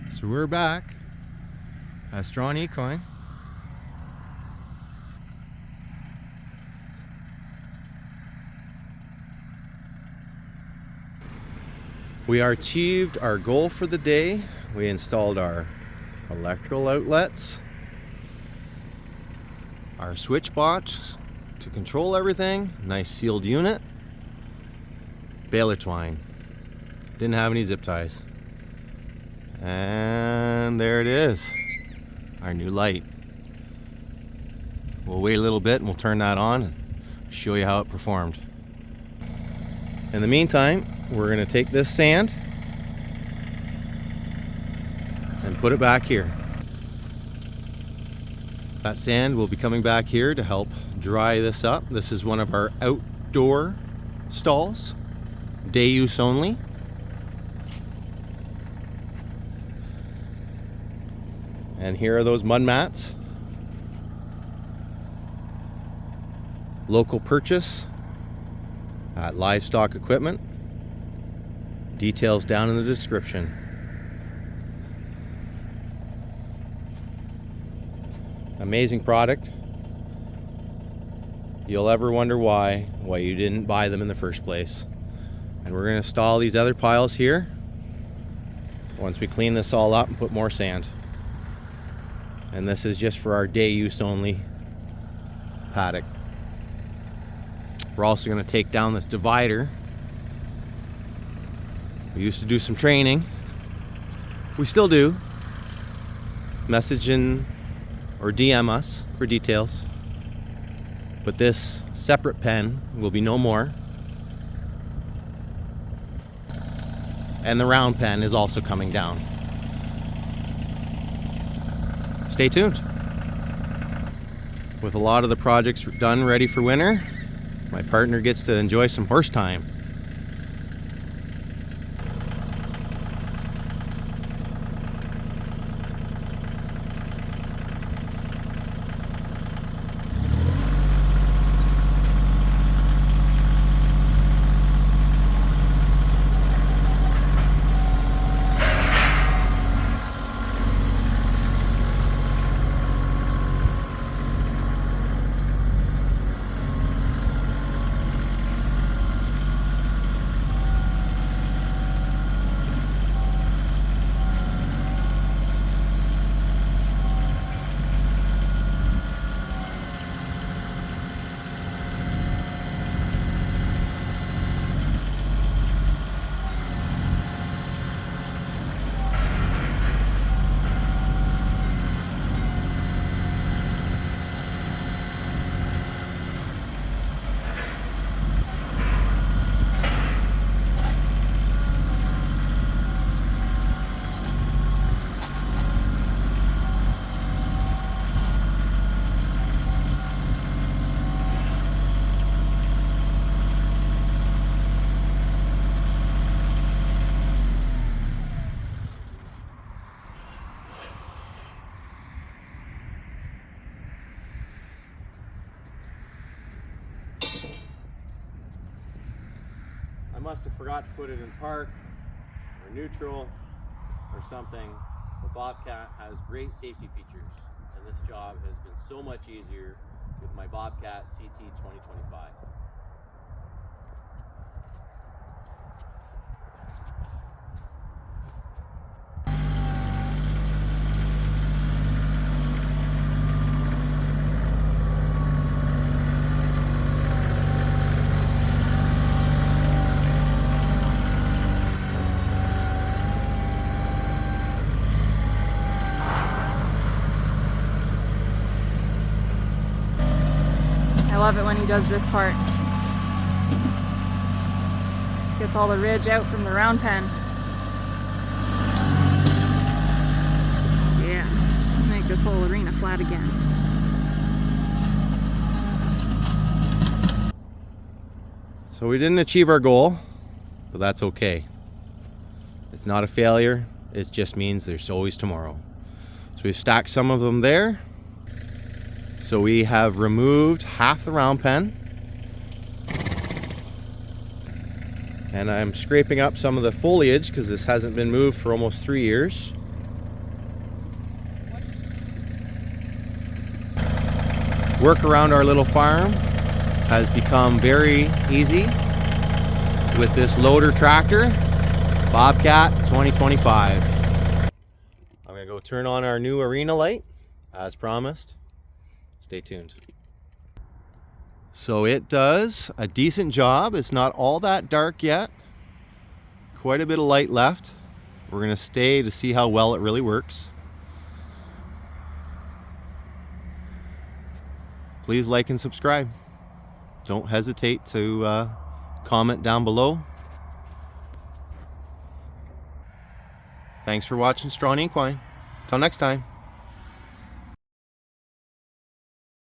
So we're back at Strawn Equine. We achieved our goal for the day. We installed our electrical outlets, our switch box to control everything, nice sealed unit, baler twine, didn't have any zip ties. And there it is, our new light. We'll wait a little bit and we'll turn that on and show you how it performed. In the meantime, we're going to take this sand and put it back here. That sand will be coming back here to help dry this up. This is one of our outdoor stalls, day use only. And here are those mud mats. Local purchase at Livestock Equipment. Details down in the description. Amazing product. You'll ever wonder why you didn't buy them in the first place. And we're going to install these other piles here once we clean this all up and put more sand. And this is just for our day use only paddock. We're also going to take down this divider. We used to do some training. We still do. Message in or DM us for details. But this separate pen will be no more. And the round pen is also coming down. Stay tuned. With a lot of the projects done, ready for winter, my partner gets to enjoy some horse time. I must have forgot to put it in park or neutral or something. The Bobcat has great safety features, and this job has been so much easier with my Bobcat CT 2025. I love it when he does this part. Gets all the ridge out from the round pen. Yeah, make this whole arena flat again. So we didn't achieve our goal, but that's okay. It's not a failure. It just means there's always tomorrow. So we've stacked some of them there. So we have removed half the round pen. And I'm scraping up some of the foliage because this hasn't been moved for almost 3 years. Work around our little farm has become very easy with this loader tractor, Bobcat 2025. I'm gonna go turn on our new arena light as promised. Stay tuned. So it does a decent job. It's not all that dark yet. Quite a bit of light left. We're gonna stay to see how well it really works. Please like and subscribe. Don't hesitate to comment down below. Thanks for watching Straw and Equine. Till next time.